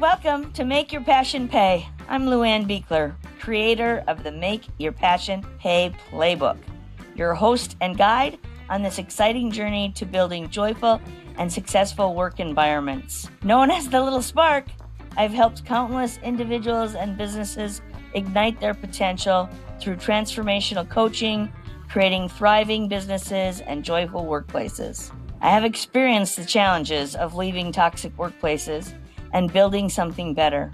welcome to Make Your Passion Pay. I'm Luann Beekler, creator of the Make Your Passion Pay Playbook, your host and guide on this exciting journey to building joyful and successful work environments. Known as the Little Spark, I've helped countless individuals and businesses ignite their potential through transformational coaching, creating thriving businesses and joyful workplaces. I have experienced the challenges of leaving toxic workplaces and building something better.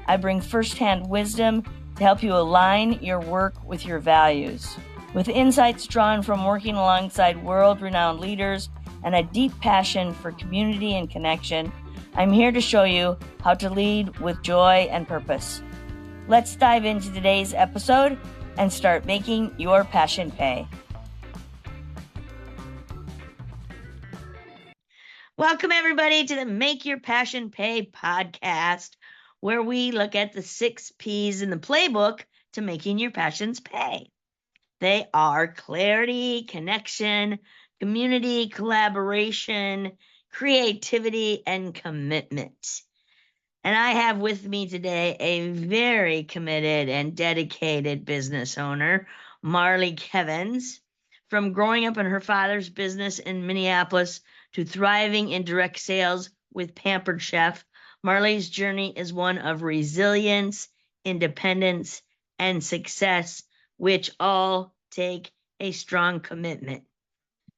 I bring firsthand wisdom to help you align your work with your values. With insights drawn from working alongside world-renowned leaders and a deep passion for community and connection, I'm here to show you how to lead with joy and purpose. Let's dive into today's episode and start making your passion pay. Welcome, everybody, to the Make Your Passion Pay podcast, where we look at the 6 P's in the playbook to making your passions pay. They are clarity, connection, community, collaboration, creativity, and commitment. And I have with me today a very committed and dedicated business owner, Marlee Kivens. From growing up in her father's business in Minneapolis to thriving in direct sales with Pampered Chef, Marlee's journey is one of resilience, independence, and success, which all take a strong commitment.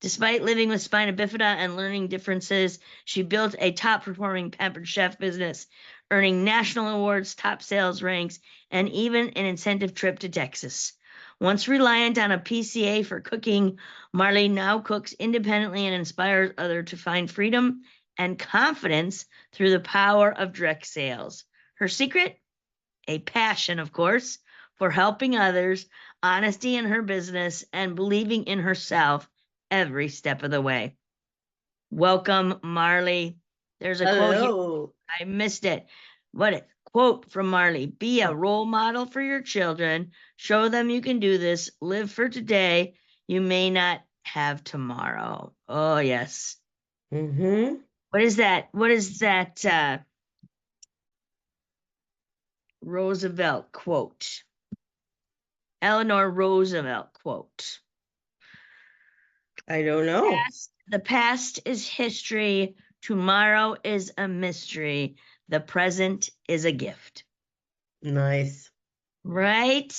Despite living with Spina Bifida and learning differences, she built a top-performing Pampered Chef business, earning national awards, top sales ranks, and even an incentive trip to Texas. Once reliant on a PCA for cooking, Marlee now cooks independently and inspires others to find freedom and confidence through the power of direct sales. Her secret? A passion, of course, for helping others, honesty in her business, and believing in herself every step of the way. Welcome, Marlee. There's a quote here. I missed it. What a quote from Marlee. Be a role model for your children. Show them you can do this. Live for today. You may not have tomorrow. Oh, yes. Mm-hmm. What is that? What is that Roosevelt quote? Eleanor Roosevelt quote. I don't know. The past is history. Tomorrow is a mystery. The present is a gift. Nice. Right?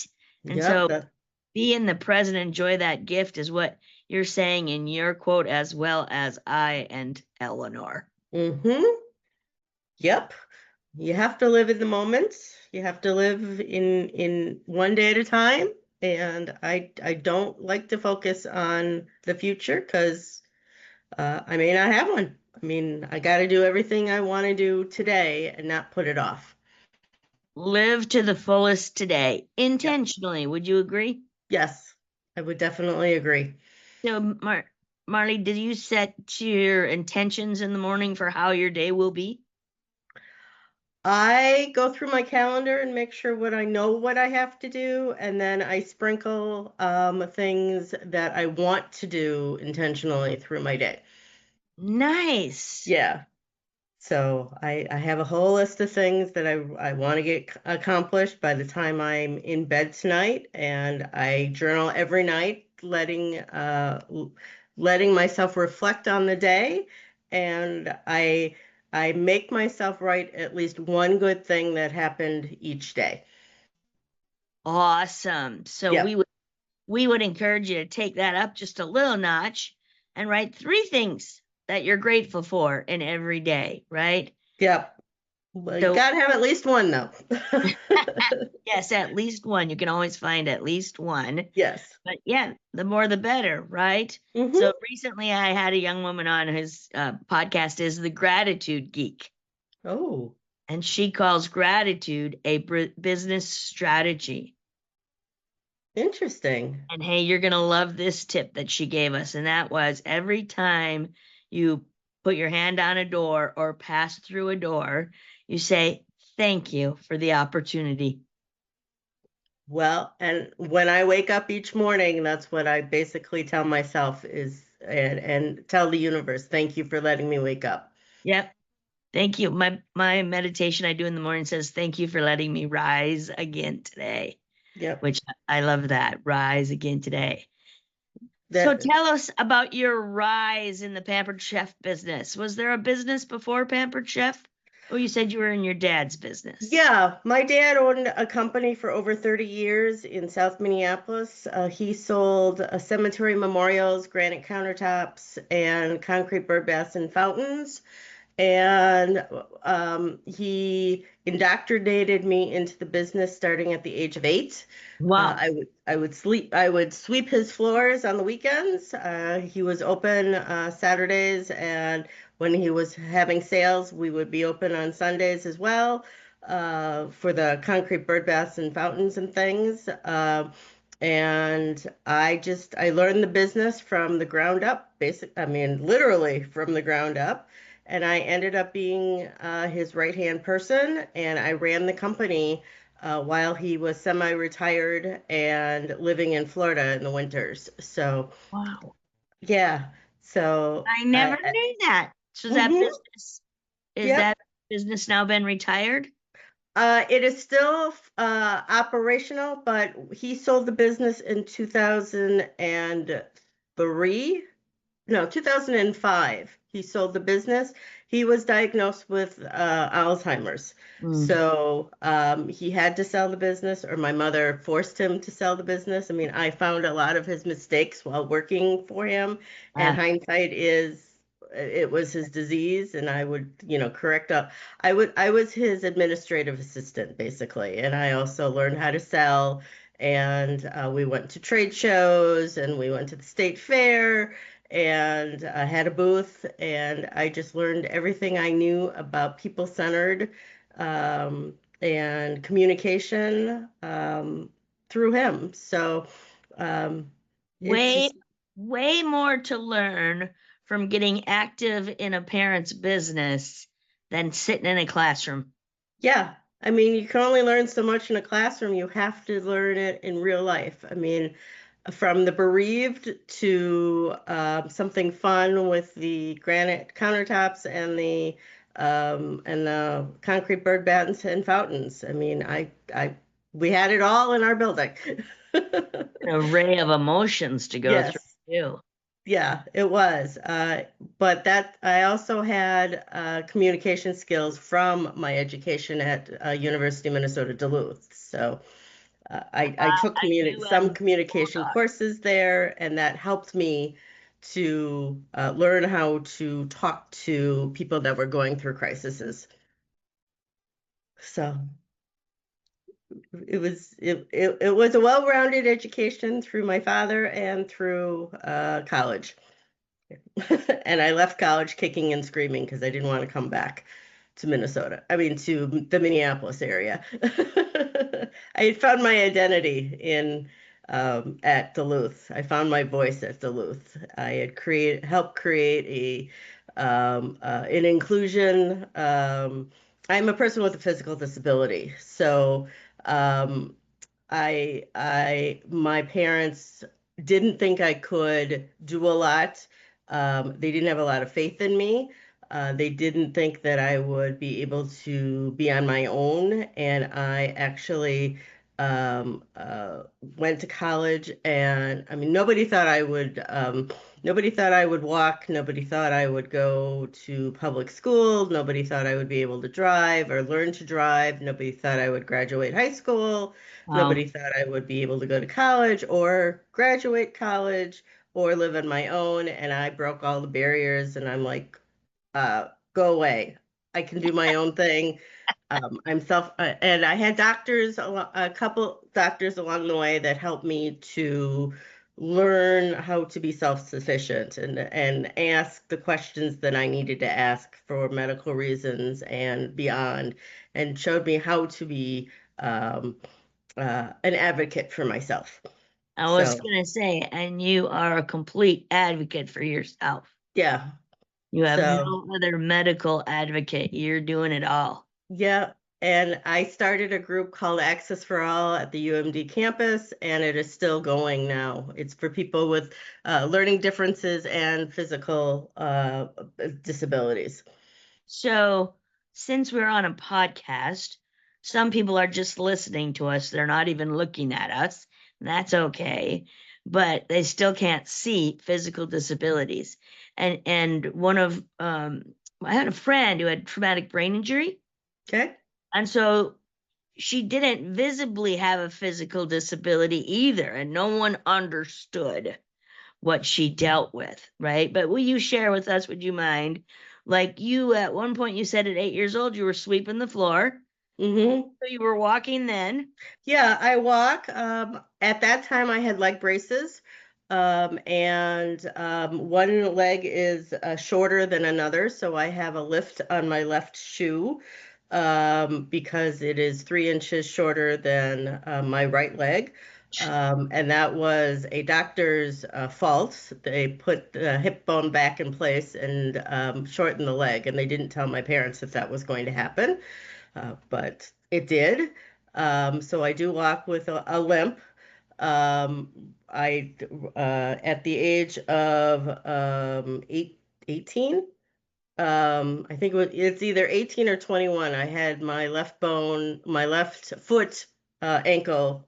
And be in the present, enjoy that gift is what you're saying in your quote, as well as I and Eleanor. Mm-hmm. Yep. You have to live in the moment. You have to live in one day at a time. And I don't like to focus on the future because I may not have one. I mean, I got to do everything I want to do today and not put it off. Live to the fullest today, intentionally. Yep. Would you agree? Yes, I would definitely agree. So, Marlee, did you set your intentions in the morning for how your day will be? I go through my calendar and make sure what I have to do, and then I sprinkle things that I want to do intentionally through my day. Nice. Yeah. So I have a whole list of things that I want to get accomplished by the time I'm in bed tonight, and I journal every night, letting myself reflect on the day, and I make myself write at least one good thing that happened each day. Awesome. So yep. we would encourage you to take that up just a little notch and write 3 things that you're grateful for in every day, right? Yep. Well, you gotta have at least one, though. Yes, at least one. You can always find at least one. Yes. But yeah, the more the better, right? Mm-hmm. So recently I had a young woman on whose podcast is The Gratitude Geek. Oh. And she calls gratitude a business strategy. Interesting. And hey, you're going to love this tip that she gave us. And that was every time you put your hand on a door or pass through a door, you say, thank you for the opportunity. Well, and when I wake up each morning, that's what I basically tell myself is, and tell the universe, thank you for letting me wake up. Yep. Thank you. My meditation I do in the morning says, "Thank you for letting me rise again today," Yep. which I love that. Rise again today. So That tell us about your rise in the Pampered Chef business. Was there a business before Pampered Chef? Oh, you said you were in your dad's business. Yeah, my dad owned a company for over 30 years in South Minneapolis. He sold cemetery memorials, granite countertops, and concrete bird baths and fountains. And he indoctrinated me into the business starting at the age of 8. Wow. I would sweep his floors on the weekends. He was open Saturdays, and when he was having sales, we would be open on Sundays as well for the concrete bird baths and fountains and things. And I learned the business from the ground up, I mean, literally from the ground up. And I ended up being his right-hand person, and I ran the company while he was semi-retired and living in Florida in the winters. So, Wow. yeah. So, I never knew that. So mhm, is yep. that business now been retired? It is still operational, but he sold the business in 2003. No, 2005. He sold the business. He was diagnosed with Alzheimer's. Mm. So he had to sell the business, or my mother forced him to sell the business. I mean, I found a lot of his mistakes while working for him, and Ah, hindsight is it was his disease, and I would, correct up. I was his administrative assistant basically, and I also learned how to sell. And we went to trade shows, and we went to the state fair and I had a booth, and I just learned everything I knew about people-centered and communication through him. So um, it's way, just, way more to learn from getting active in a parent's business than sitting in a classroom. yeah. I mean, you can only learn so much in a classroom. You have to learn it in real life. I mean, from the bereaved to something fun with the granite countertops and the concrete bird baths and fountains. I mean, we had it all in our building. An array of emotions to go through Yes, too. yeah, it was. But that I also had communication skills from my education at University of Minnesota Duluth. So. I took I do some have communication Bulldogs. courses there, and that helped me to learn how to talk to people that were going through crises. So it was a well-rounded education through my father and through college. And I left college kicking and screaming because I didn't want to come back to Minnesota. I mean, to the Minneapolis area. I had found my identity in at Duluth. I found my voice at Duluth. I had helped create an inclusion. I'm a person with a physical disability, so um, my parents didn't think I could do a lot. They didn't have a lot of faith in me. They didn't think that I would be able to be on my own. And I actually went to college, and I mean, nobody thought I would walk. Nobody thought I would go to public school. Nobody thought I would be able to drive or learn to drive. Nobody thought I would graduate high school. Wow. Nobody thought I would be able to go to college or graduate college or live on my own. And I broke all the barriers, and I'm like, go away. I can do my own thing. And I had a couple doctors along the way that helped me to learn how to be self-sufficient and ask the questions that I needed to ask for medical reasons and beyond, and showed me how to be um, an advocate for myself. I was So, gonna say, and you are a complete advocate for yourself. yeah. You have So, no other medical advocate. You're doing it all. yeah. And I started a group called Access for All at the UMD campus, and it is still going now. It's for people with learning differences and physical disabilities. So since we're on a podcast, some people are just listening to us. They're not even looking at us. And that's okay. But they still can't see physical disabilities. And one of I had a friend who had traumatic brain injury. Okay. And so she didn't visibly have a physical disability either, and no one understood what she dealt with, right? But will you share with us, would you mind? Like you, at one point, you said at 8 years old, you were sweeping the floor. Mm-hmm. So you were walking then. Yeah, I walk. At that time, I had leg braces, and one leg is shorter than another, so I have a lift on my left shoe because it is 3 inches shorter than my right leg. And that was a doctor's fault. They put the hip bone back in place and shortened the leg, and they didn't tell my parents that that was going to happen, but it did. So I do walk with a limp. I At the age of 18, I think it's either 18 or 21. I had my left foot ankle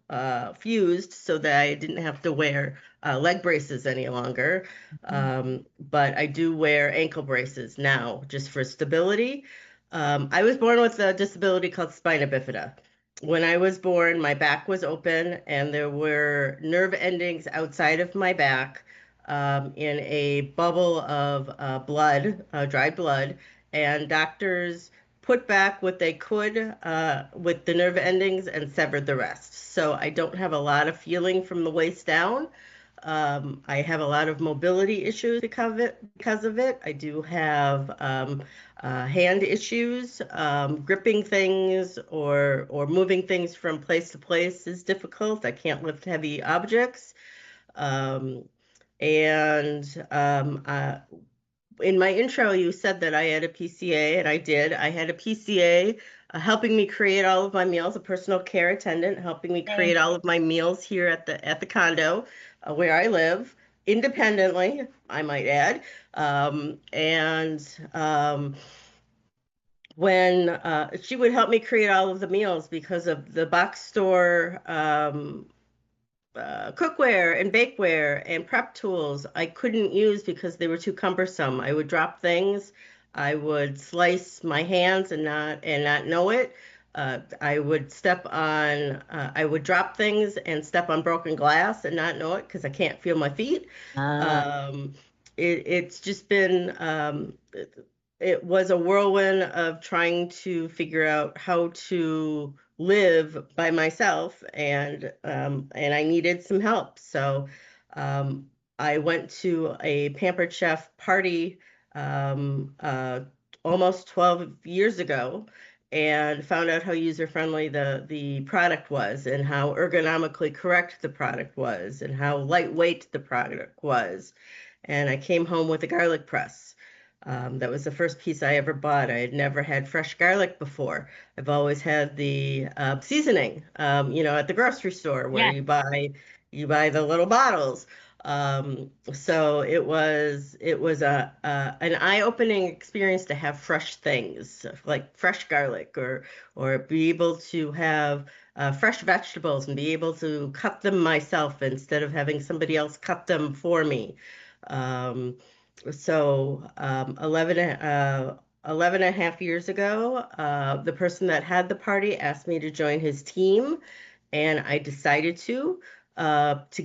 fused so that I didn't have to wear leg braces any longer. But I do wear ankle braces now just for stability. I was born with a disability called spina bifida. When I was born, my back was open and there were nerve endings outside of my back in a bubble of blood, dried blood, and doctors put back what they could with the nerve endings and severed the rest. So I don't have a lot of feeling from the waist down. I have a lot of mobility issues because of it. I do have hand issues. Gripping things or moving things from place to place is difficult. I can't lift heavy objects. Um, and In my intro, you said that I had a PCA, and I did. I had a PCA helping me create all of my meals, a personal care attendant helping me create Thank all of my meals here at the condo where I live, independently, I might add. And when She would help me create all of the meals because of the box store cookware and bakeware and prep tools I couldn't use because they were too cumbersome. I would drop things. I would slice my hands and not know it. I would drop things and step on broken glass and not know it because I can't feel my feet. you. Um, it's just been it was a whirlwind of trying to figure out how to live by myself, and I needed some help. So I went to a Pampered Chef party um, uh, almost 12 years ago and found out how user-friendly the product was and how ergonomically correct the product was and how lightweight the product was. And I came home with a garlic press. That was the first piece I ever bought. I had never had fresh garlic before. I've always had the seasoning, at the grocery store where Yeah. you buy the little bottles. So it was an eye-opening experience to have fresh things like fresh garlic or be able to have fresh vegetables and be able to cut them myself instead of having somebody else cut them for me. Um, so 11 and a half years ago, the person that had the party asked me to join his team, and I decided to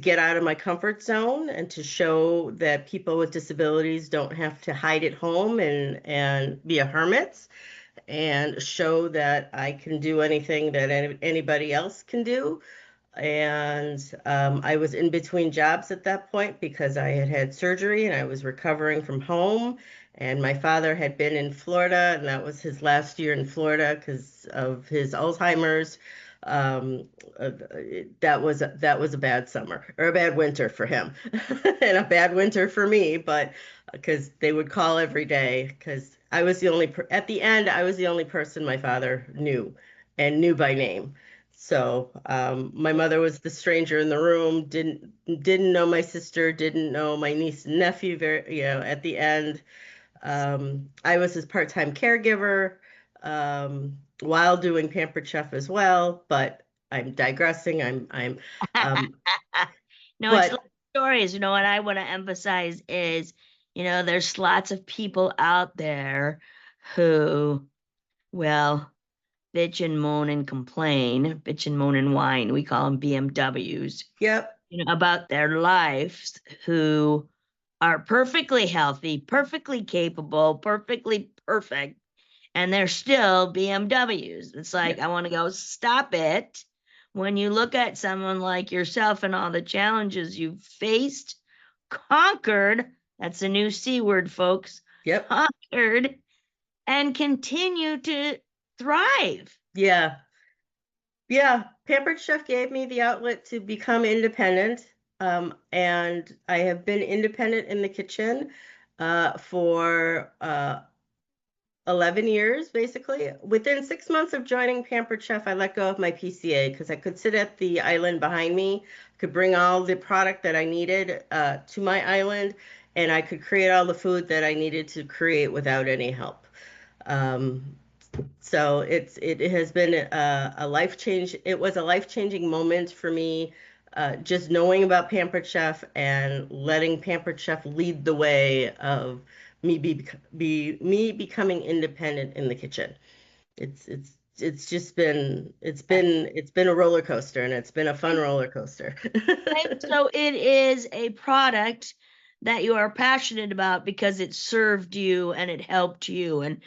get out of my comfort zone and to show that people with disabilities don't have to hide at home and be a hermit and show that I can do anything that anybody else can do. And I was in between jobs at that point because I had had surgery and I was recovering from home. And my father had been in Florida, and that was his last year in Florida because of his Alzheimer's. Um, uh, that was a bad summer or a bad winter for him, and a bad winter for me. But because they would call every day, because at the end I was the only person my father knew and knew by name. So my mother was the stranger in the room, didn't know my sister, didn't know my niece and nephew. At the end, I was his part-time caregiver. while doing Pampered Chef as well, but I'm digressing. Um, No, it's like but stories. What I want to emphasize is, there's lots of people out there who, well, bitch and moan and complain, bitch and moan and whine. We call them BMWs, yep, about their lives, who are perfectly healthy, perfectly capable, perfectly perfect, and they're still BMWs. It's like, yep, I want to go, stop it. When you look at someone like yourself and all the challenges you've faced, conquered, that's a new C word, folks, yep, conquered, and continue to thrive. yeah. Yeah, Pampered Chef gave me the outlet to become independent. And I have been independent in the kitchen for 11 years, basically. Within 6 months of joining Pampered Chef, I let go of my PCA because I could sit at the island behind me, could bring all the product that I needed to my island, and I could create all the food that I needed to create without any help. Um, so it has been a life change. It was a life-changing moment for me, just knowing about Pampered Chef and letting Pampered Chef lead the way of me becoming independent in the kitchen. It's just been it's been a roller coaster, and it's been a fun roller coaster. Right? So it is a product that you are passionate about because it served you and it helped you. And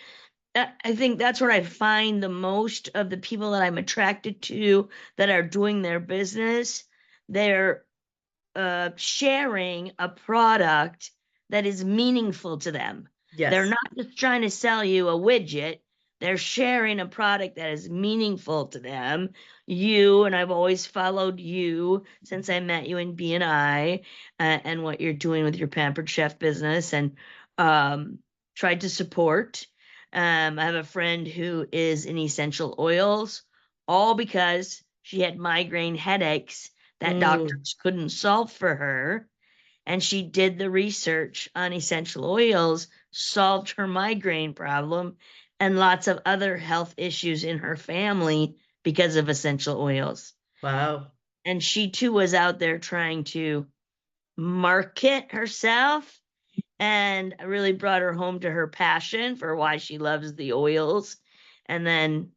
I think that's what I find the most of the people that I'm attracted to that are doing their business. They're sharing a product that is meaningful to them. They're Yes, not just trying to sell you a widget. They're sharing a product that is meaningful to them. You, and I've always followed you since I met you in BNI, and what you're doing with your Pampered Chef business, and um, tried to support. I have a friend who is in essential oils, all because she had migraine headaches that mm, doctors couldn't solve for her. And she did the research on essential oils, solved her migraine problem, and lots of other health issues in her family because of essential oils. wow, And she too was out there trying to market herself, and really brought her home to her passion for why she loves the oils. And then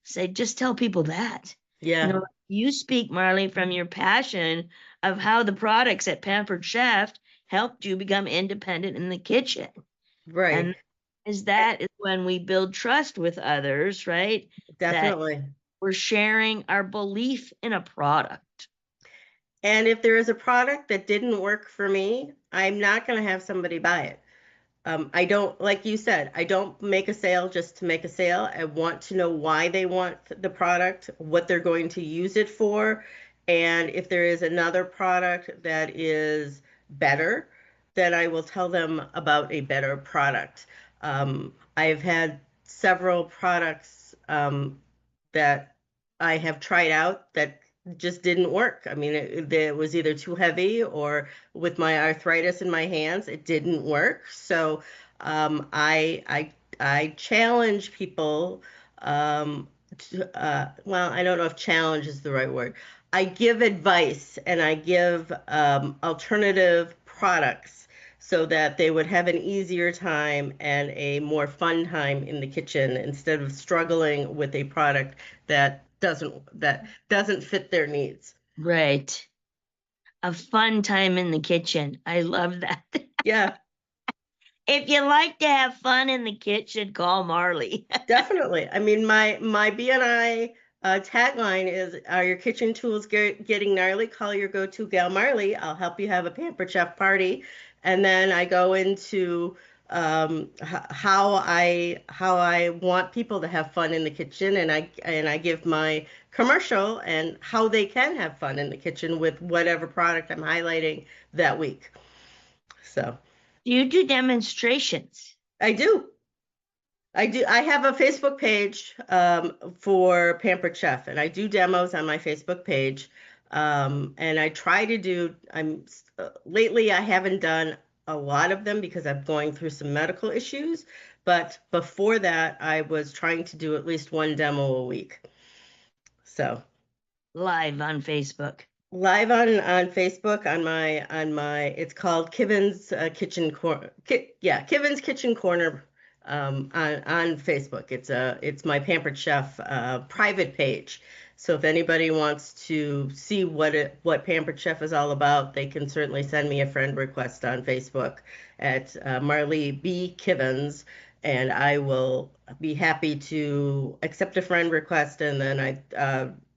say, just tell people that. yeah, You speak, Marlee, from your passion of how the products at Pampered Chef helped you become independent in the kitchen. right, And that is when we build trust with others, right? That definitely. we're sharing our belief in a product. And if there is a product that didn't work for me, I'm not going to have somebody buy it. I don't, like you said, I don't make a sale just to make a sale. I want to know why they want the product, what they're going to use it for, and if there is another product that is better, then I will tell them about a better product. I've had several products that I have tried out that just didn't work. I mean, it was either too heavy, or with my arthritis in my hands, it didn't work. So I challenge people. Well, I don't know if challenge is the right word. I give advice, and I give alternative products so that they would have an easier time and a more fun time in the kitchen instead of struggling with a product that doesn't fit their needs. Right. A fun time in the kitchen. I love that. Yeah, If you like to have fun in the kitchen, call Marlee. definitely. I mean, my BNI tagline is, "Are your kitchen tools getting gnarly? Call your go-to gal Marlee. I'll help you have a Pampered Chef party." And then I go into how I want people to have fun in the kitchen, and I give my commercial and how they can have fun in the kitchen with whatever product I'm highlighting that week. So You do demonstrations. I do. I do. I have a Facebook page for Pampered Chef, and I do demos on my Facebook page. And I try to do. Lately I haven't done a lot of them because I'm going through some medical issues. But before that, I was trying to do at least one demo a week. So Live on Facebook. live on Facebook on my it's called Kivens Kitchen Corner. Yeah, Kivens Kitchen Corner on Facebook. It's my Pampered Chef private page. So if anybody wants to see what Pampered Chef is all about, they can certainly send me a friend request on Facebook at Marlee B. Kivens, and I will be happy to accept a friend request, and then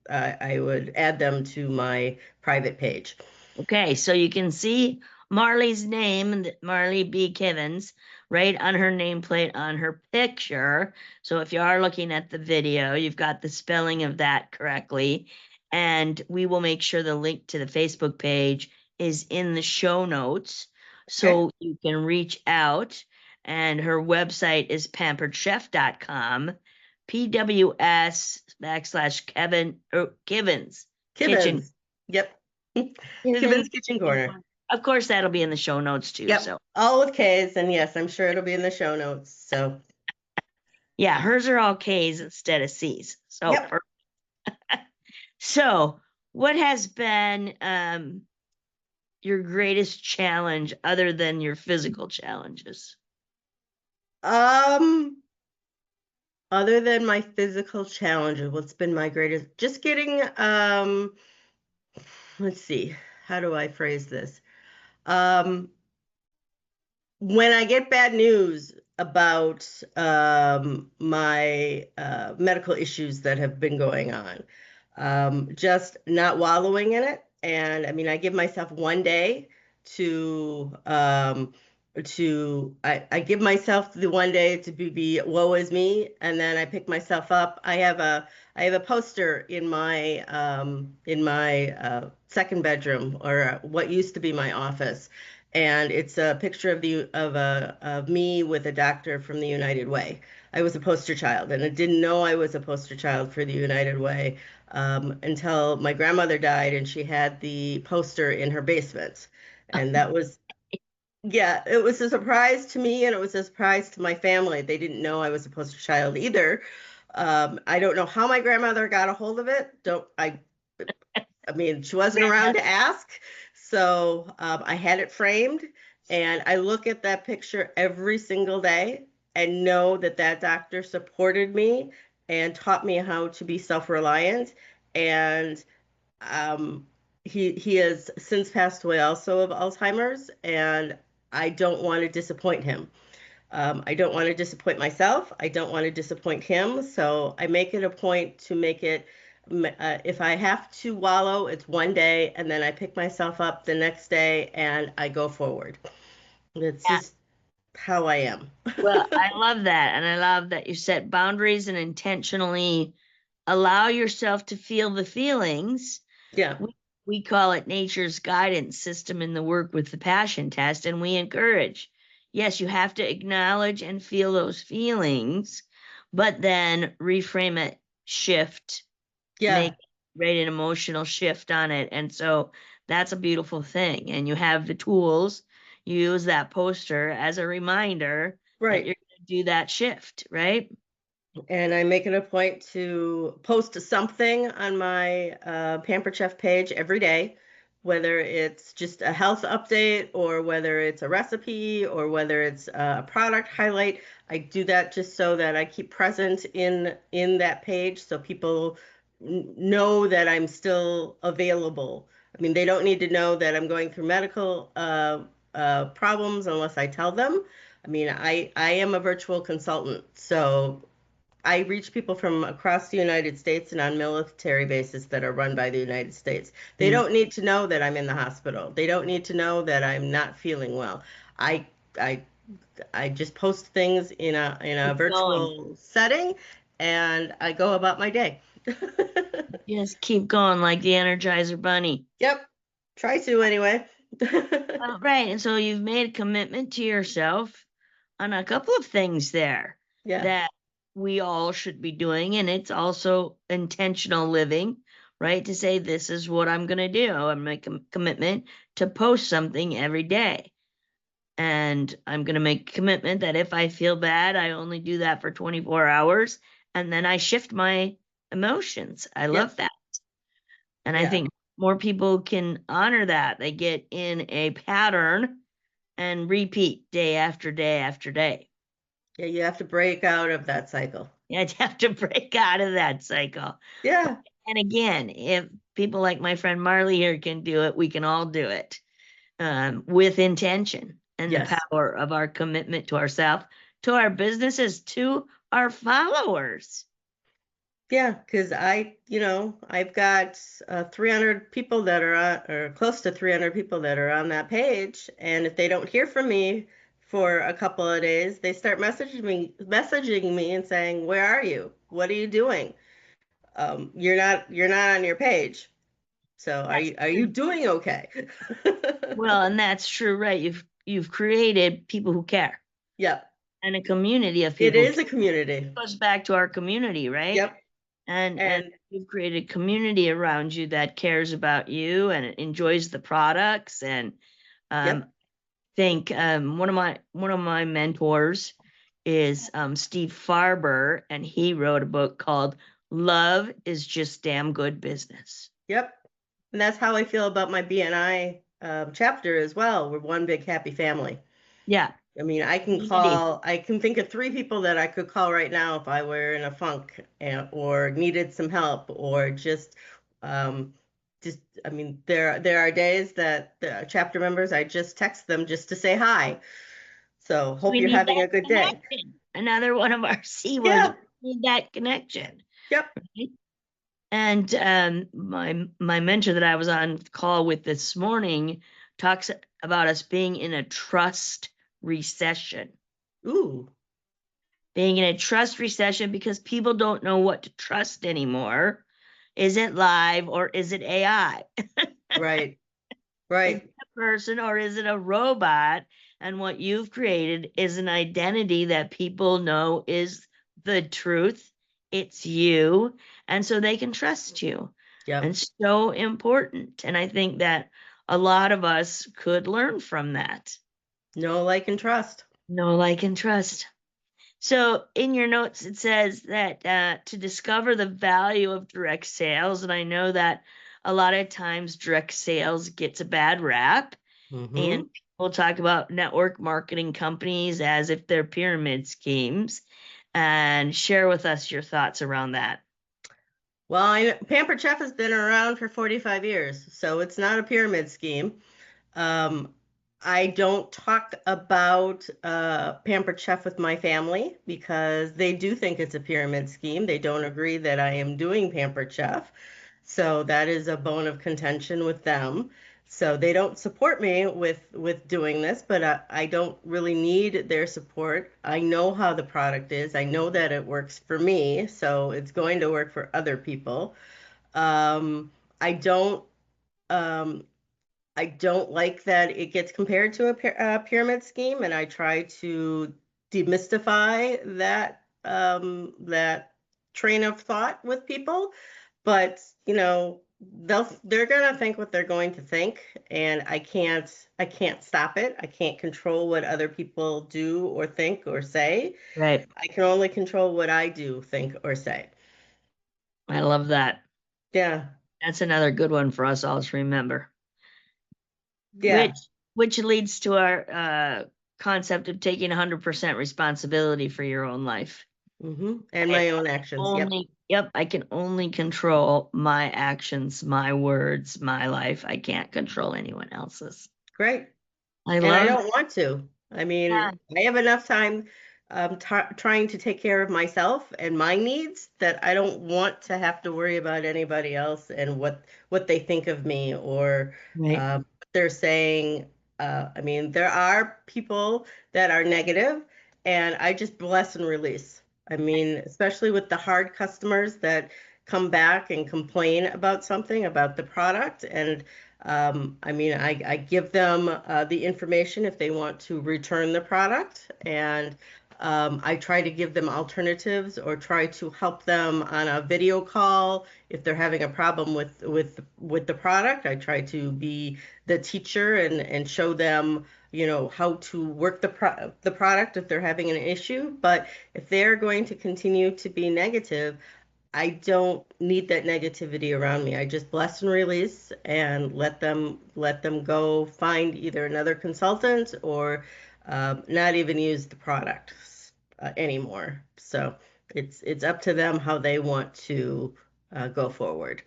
I would add them to my private page. Okay, so you can see Marlee's name, Marlee B. Kivens, right on her nameplate on her picture. So if you are looking at the video, you've got the spelling of that correctly. And we will make sure the link to the Facebook page is in the show notes Okay. so you can reach out. And her website is pamperedchef.com, PWS /Kevin, Kitchen. Kivens. Yep. Kevin Kivens Kitchen Kitchen Corner. Corner. Of course, that'll be in the show notes too. Yep. So, All with K's, and yes, I'm sure it'll be in the show notes. So, yeah, hers are all K's instead of C's. So, yep. so what has been your greatest challenge other than your physical challenges? Um, Other than my physical challenges, what's been my greatest? Just getting, let's see, how do I phrase this? Um, when I get bad news about my medical issues that have been going on, just not wallowing in it. And I mean, I give myself one day to I give myself the one day to be woe is me, and then I pick myself up. I have a poster in my second bedroom, or what used to be my office, and it's a picture of me with a doctor from the United Way. I was a poster child, and I didn't know I was a poster child for the United Way until my grandmother died, and she had the poster in her basement, and that was, yeah, it was a surprise to me, and it was a surprise to my family. They didn't know I was a poster child either. I don't know how my grandmother got a hold of it. Don't I mean, she wasn't around to ask. So I had it framed, and I look at that picture every single day and know that that doctor supported me and taught me how to be self-reliant. And um, he has since passed away also of Alzheimer's, and I don't want to disappoint him. I don't want to disappoint myself. I don't want to disappoint him. So I make it a point to make it, if I have to wallow, it's one day, and then I pick myself up the next day and I go forward. It's just how I am. Well, I love that. And I love that you set boundaries and intentionally allow yourself to feel the feelings. Yeah. We call it nature's guidance system in the work with the passion test. And we encourage, yes, you have to acknowledge and feel those feelings, but then reframe it, shift, Yeah. make right an emotional shift on it. And so that's a beautiful thing. And you have the tools. You use that poster as a reminder that Right. you're going to do that shift, right? And I make it a point to post something on my Pampered Chef page every day, whether it's just a health update or whether it's a recipe or whether it's a product highlight. I do that just so that I keep present in that page so people know that I'm still available. I mean, they don't need to know that I'm going through medical problems unless I tell them. I mean, I am a virtual consultant, so I reach people from across the United States and on military bases that are run by the United States. They Mm. don't need to know that I'm in the hospital. They don't need to know that I'm not feeling well. I I I just post things in a Keep going. virtual setting, and I go about my day. Just keep going like the Energizer Bunny. Yep. Try to anyway. Right. And so you've made a commitment to yourself on a couple of things there Yeah. that we all should be doing. And it's also intentional living, right? To say, this is what I'm going to do. I'm making a commitment to post something every day. And I'm going to make a commitment that if I feel bad, I only do that for 24 hours and then I shift my emotions. I love Yep. that. And I Yeah. think more people can honor that. They get in a pattern and repeat day after day after day. Yeah. You have to break out of that cycle. I'd have to break out of that cycle. Yeah. And again, if people like my friend Marlee here can do it, we can all do it, with intention and the Yes. power of our commitment to ourselves, to our businesses, to our followers. Yeah, because I've got 300 people that are on, or close to 300 people that are on that page, and if they don't hear from me for a couple of days, they start messaging me and saying, "Where are you? What are you doing? You're not on your page. So are That's you true. doing okay?" Well, and that's true, right? You've created people who care Yep, and a community of it people who is care. a community. Goes back to our community, right? Yep, And and you've created community around you that cares about you and enjoys the products. And um, yep, think one of my mentors is Steve Farber, and he wrote a book called "Love Is Just Damn Good Business." yep. And that's how I feel about my BNI chapter as well. We're one big happy family. Yeah, I mean, community. I can think of three people that I could call right now if I were in a funk or needed some help or um, I mean, there are days that the chapter members, I just text them just to say hi. So hope We you're need having that a good day. connection. Another one of our C words. Yeah, We need that connection. yep. Right? And my mentor that I was on call with this morning talks about us being in a trust recession. Ooh, Being in a trust recession because people don't know what to trust anymore. Is it live or is it AI? right, Is it right. a person or is it a robot? And what you've created is an identity that people know is the truth. It's you. And so they can trust you. Yep. And so important. And I think that a lot of us could learn from that. Know, like, and trust. Know, like, and trust. So in your notes, it says that to discover the value of direct sales, and I know that a lot of times direct sales gets a bad rap, and Hmm. people talk about network marketing companies as if they're pyramid schemes. And share with us your thoughts around that. Well, Pampered Chef has been around for 45 years, so it's not a pyramid scheme. Um, I don't talk about Pampered Chef with my family because they do think it's a pyramid scheme. They don't agree that I am doing Pampered Chef. So that is a bone of contention with them. So they don't support me with doing this, but I don't really need their support. I know how the product is. I know that it works for me, so it's going to work for other people. Um, I don't um, I don't like that it gets compared to a pyramid scheme, and I try to demystify that train of thought with people. But they're gonna think what they're going to think, and I can't stop it. I can't control what other people do or think or say. Right. I can only control what I do, think, or say. I love that. Yeah, That's another good one for us all to remember. yeah. Which leads to our concept of taking 100% responsibility for your own life. And I my own actions. Yep. only, yep, I can only control my actions, my words, my life. I can't control anyone else's. Great. I And I love don't want to. I mean, that. I have enough time trying to take care of myself and my needs that I don't want to have to worry about anybody else and what they think of me or Right. what they're saying. I mean, there are people that are negative, and I just bless and release. I mean, especially with the hard customers that come back and complain about something, about the product, and I mean, I give them the information if they want to return the product, and I try to give them alternatives or try to help them on a video call if they're having a problem with the product. I try to be the teacher and show them how to work the product if they're having an issue. But if they're going to continue to be negative, I don't need that negativity around me. I just bless and release and let them go find either another consultant or not even use the product anymore. So it's up to them how they want to go forward.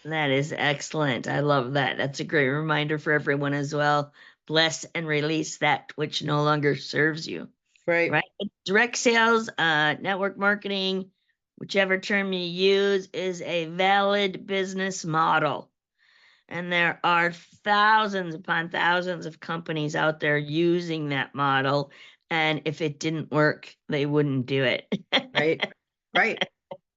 That is excellent. I love that. That's a great reminder for everyone as well. Bless and release that which no longer serves you, Right, right? Direct sales, network marketing, whichever term you use, is a valid business model. And there are thousands upon thousands of companies out there using that model. And if it didn't work, they wouldn't do it. right, right.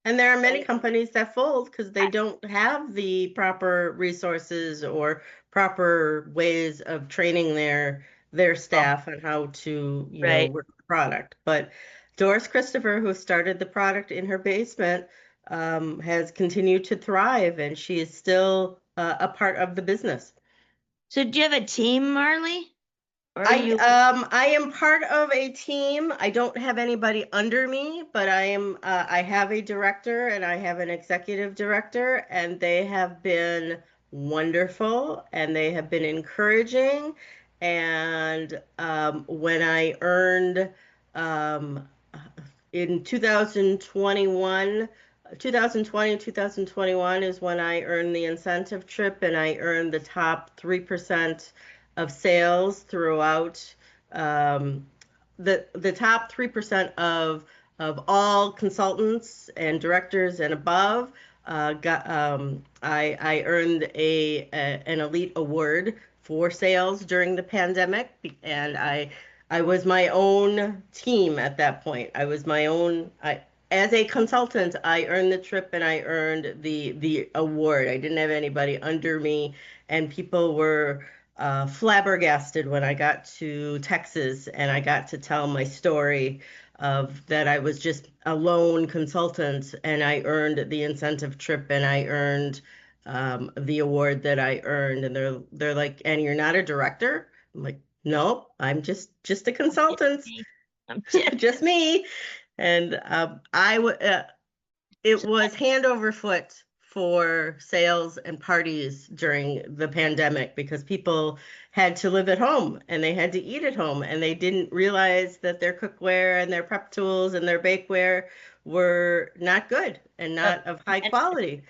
And there are many Right. companies that fold because they don't have the proper resources or proper ways of training their Oh, staff on how to, right. work the product. But Doris Christopher, who started the product in her basement, has continued to thrive, and she is still a part of the business. So do you have a team, Marlee? Or are I you? I am part of a team. I don't have anybody under me, but I have a director and I have an executive director, and they have been wonderful and they have been encouraging. And when I earned um, in 2021, 2020, 2021 is when I earned the incentive trip, and I earned the top 3% of sales throughout um, the top 3% of all consultants and directors and above. Got I earned an elite award for sales during the pandemic, and I was my own team at that point. I was my own. As a consultant, I earned the trip and I earned the award. I didn't have anybody under me, and people were flabbergasted when I got to Texas and I got to tell my story of that I was just a lone consultant and I earned the incentive trip and I earned the award that I earned. And they're like, "And you're not a director?" I'm like, "No, I'm just a consultant, I'm just, just me." And it was hand over foot for sales and parties during the pandemic because people had to live at home and they had to eat at home and they didn't realize that their cookware and their prep tools and their bakeware were not good and not of high quality.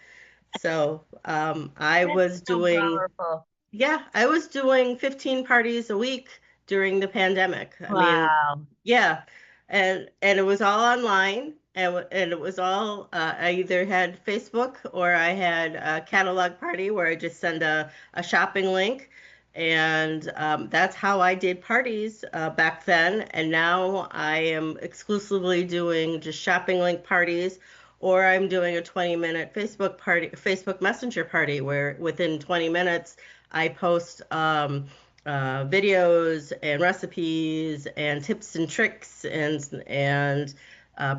So I that's was so doing powerful. yeah, I was doing 15 parties a week during the pandemic. I mean, Wow. yeah, and it was all online, and it was all I either had Facebook or I had a catalog party where I just send a shopping link, and that's how I did parties back then. And now I am exclusively doing just shopping link parties, or I'm doing a 20-minute Facebook Messenger party where within 20 minutes I post videos and recipes and tips and tricks and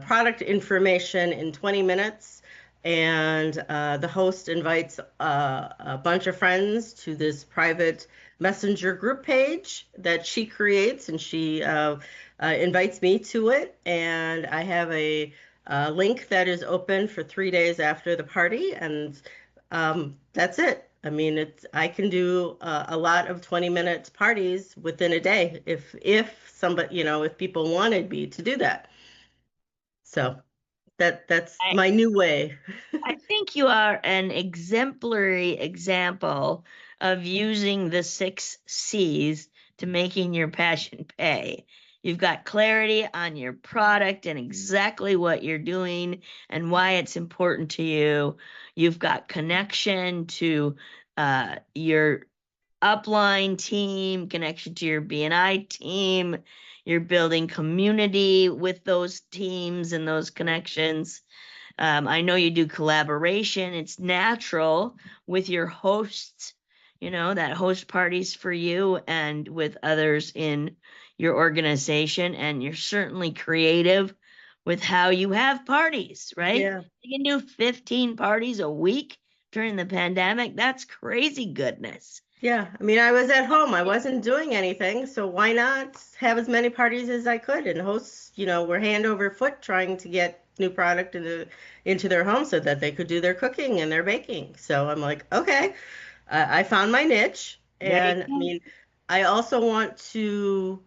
product information in 20 minutes. And the host invites a bunch of friends to this private messenger group page that she creates, and she invites me to it. And I have a link that is open for 3 days after the party, and that's it. I mean, I can do a lot of 20 minutes parties within a day if somebody, if people wanted me to do that. So that's I, my new way. I think you are an exemplary example of using the 6 C's to making your passion pay. You've got clarity on your product and exactly what you're doing and why it's important to you. You've got connection to your upline team, connection to your BNI team. You're building community with those teams and those connections. I know you do collaboration. It's natural with your hosts, that host parties for you and with others in your organization. And you're certainly creative with how you have parties, right? Yeah. You can do 15 parties a week during the pandemic. That's crazy goodness. Yeah, I mean, I was at home. I wasn't doing anything, so why not have as many parties as I could? And hosts, were hand over foot trying to get new product into their home so that they could do their cooking and their baking. So I'm like, okay, I found my niche, There you and I go. mean, I also want to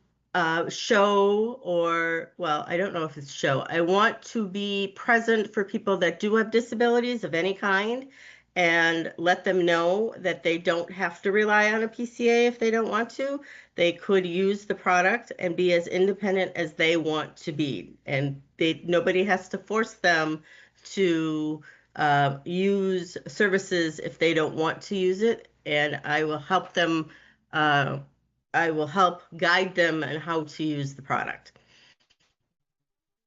show, or well, I don't know if it's show. I want to be present for people that do have disabilities of any kind, and let them know that they don't have to rely on a PCA if they don't want to. They could use the product and be as independent as they want to be, and nobody has to force them to use services if they don't want to use it, and I will help them. Uh, I will help guide them on how to use the product.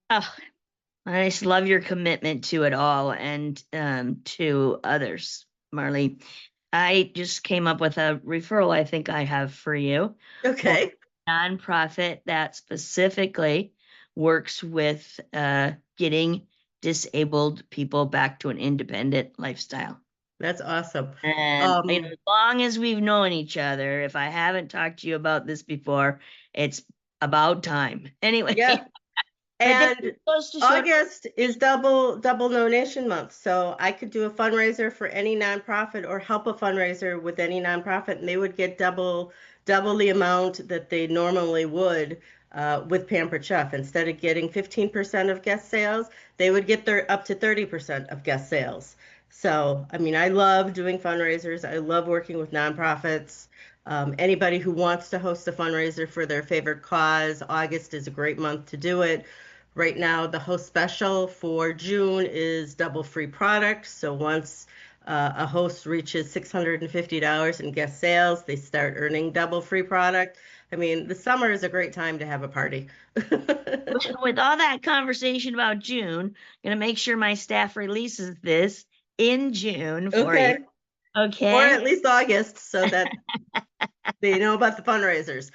Oh, I just love your commitment to it all and to others, Marlee. I just came up with a referral I think I have for you for Okay, a nonprofit that specifically works with getting disabled people back to an independent lifestyle. that's awesome. And Um, as long as we've known each other, if I haven't talked to you about this before, it's about time. Anyway, yeah, but this and goes to show. August is double donation month, so I could do a fundraiser for any nonprofit or help a fundraiser with any nonprofit, and they would get double the amount that they normally would with Pampered Chef. Instead of getting 15% of guest sales, they would get their up to 30% of guest sales. So, I mean, I love doing fundraisers. I love working with nonprofits. Anybody who wants to host a fundraiser for their favorite cause, August is a great month to do it. Right now, the host special for June is double free product. So once a host reaches $650 in guest sales, they start earning double free product. I mean, the summer is a great time to have a party. With all that conversation about June, I'm gonna make sure my staff releases this in June for you. Okay. Or Okay. at least August so that they know about the fundraisers.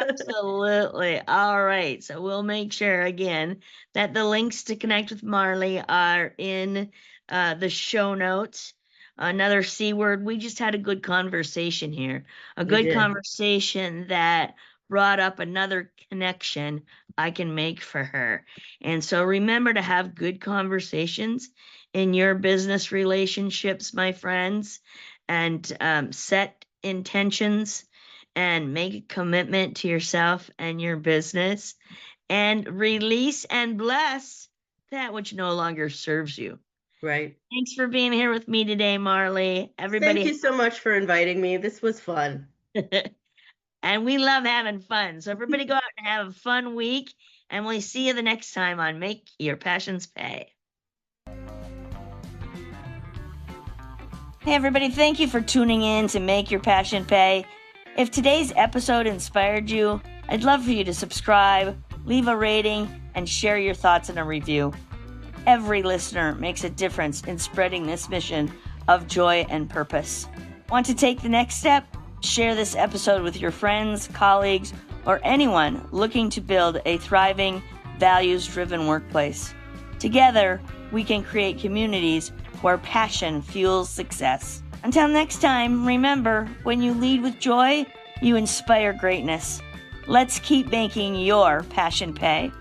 Absolutely. All right. So we'll make sure again that the links to connect with Marlee are in the show notes. Another C word. We just had a good conversation here, a We good did. conversation that brought up another connection I can make for her. And so remember to have good conversations in your business relationships, my friends, and set intentions and make a commitment to yourself and your business and release and bless that which no longer serves you. Right. Thanks for being here with me today, Marlee. Thank Everybody, you so much for inviting me. This was fun. and we love having fun. So everybody go out and have a fun week, and we'll see you the next time on Make Your Passions Pay. Hey, everybody, thank you for tuning in to Make Your Passion Pay. If today's episode inspired you, I'd love for you to subscribe, leave a rating, and share your thoughts in a review. Every listener makes a difference in spreading this mission of joy and purpose. Want to take the next step? Share this episode with your friends, colleagues, or anyone looking to build a thriving, values-driven workplace. Together, we can create communities where passion fuels success. Until next time, remember, when you lead with joy, you inspire greatness. Let's keep making your passion pay.